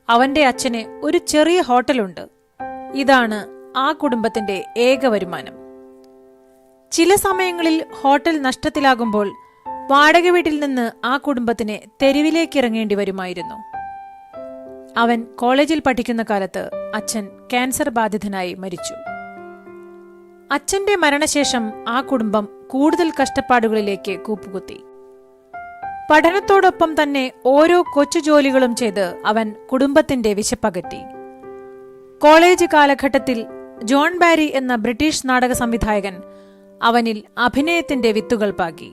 അവന്റെ അച്ഛന് ഒരു ചെറിയ ഹോട്ടലുണ്ട്. ഇതാണ് ആ കുടുംബത്തിന്റെ ഏക വരുമാനം. ചില സമയങ്ങളിൽ ഹോട്ടൽ നഷ്ടത്തിലാകുമ്പോൾ വാടക വീട്ടിൽ നിന്ന് ആ കുടുംബത്തിന് തെരുവിലേക്ക് ഇറങ്ങേണ്ടി വരുമായിരുന്നു. അവൻ കോളേജിൽ പഠിക്കുന്ന കാലത്ത് അച്ഛൻ ക്യാൻസർ ബാധിതനായി മരിച്ചു. അച്ഛന്റെ മരണശേഷം ആ കുടുംബം കൂടുതൽ കഷ്ടപ്പാടുകളിലേക്ക് കൂപ്പുകുത്തി. പഠനത്തോടൊപ്പം തന്നെ ഓരോ കൊച്ചു ജോലികളും ചെയ്ത് അവൻ കുടുംബത്തിന്റെ വിശപ്പകറ്റി. കോളേജ് കാലഘട്ടത്തിൽ ജോൺ ബാരി എന്ന ബ്രിട്ടീഷ് നാടക സംവിധായകൻ അവനിൽ അഭിനയത്തിന്റെ വിത്തുകൾ പാകി.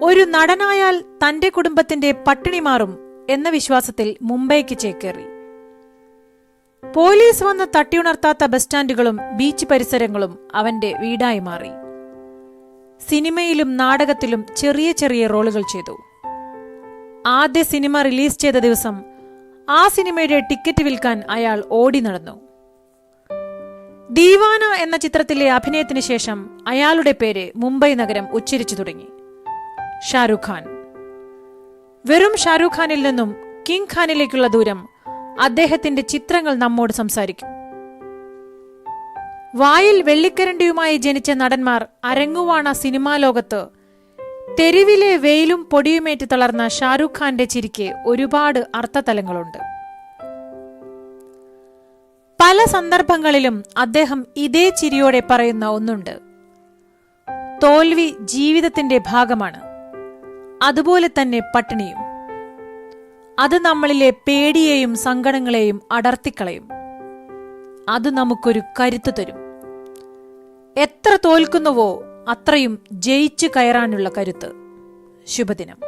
ഒരു നടനായാൽ തന്റെ കുടുംബത്തിന്റെ പട്ടിണി മാറും എന്ന വിശ്വാസത്തിൽ മുംബൈക്ക് ചേക്കേറി. പോലീസ് വന്ന് തട്ടിയുണർത്താത്ത ബസ് സ്റ്റാൻഡുകളും ബീച്ച് പരിസരങ്ങളും അവന്റെ വീടായി മാറി. സിനിമയിലും നാടകത്തിലും ചെറിയ ചെറിയ റോളുകൾ ചെയ്തു. ആദ്യ സിനിമ റിലീസ് ചെയ്ത ദിവസം ആ സിനിമയുടെ ടിക്കറ്റ് വിൽക്കാൻ അയാൾ ഓടി നടന്നു. ദീവാന എന്ന ചിത്രത്തിലെ അഭിനയത്തിന് ശേഷം അയാളുടെ പേര് മുംബൈ നഗരം ഉച്ചരിച്ചു തുടങ്ങി. ഷാരൂഖ് ഖാൻ. വെറും ഷാരൂഖ് ഖാനിൽ നിന്നും കിങ് ഖാനിലേക്കുള്ള ദൂരം അദ്ദേഹത്തിന്റെ ചിത്രങ്ങൾ നമ്മോട് സംസാരിക്കും. വായിൽ വെള്ളിക്കരണ്ടിയുമായി ജനിച്ച നടന്മാർ അരങ്ങുവാണ സിനിമാ ലോകത്ത് തെരുവിലെ വെയിലും പൊടിയുമേറ്റ് തളർന്ന ഷാരൂഖ് ഖാന്റെ ചിരിക്ക് ഒരുപാട് അർത്ഥതലങ്ങളുണ്ട്. പല സന്ദർഭങ്ങളിലും അദ്ദേഹം ഇതേ ചിരിയോടെ പറയുന്ന ഒന്നുണ്ട്: തോൽവി ജീവിതത്തിന്റെ ഭാഗമാണ്, അതുപോലെ തന്നെ പട്ടിണിയും. അത് നമ്മളിലെ പേടിയെയും സങ്കടങ്ങളെയും അടർത്തിക്കളയും. അത് നമുക്കൊരു കരുത്ത് തരും. എത്ര തോൽക്കുന്നുവോ അത്രയും ജയിച്ചു കയറാനുള്ള കരുത്ത്. ശുഭദിനം.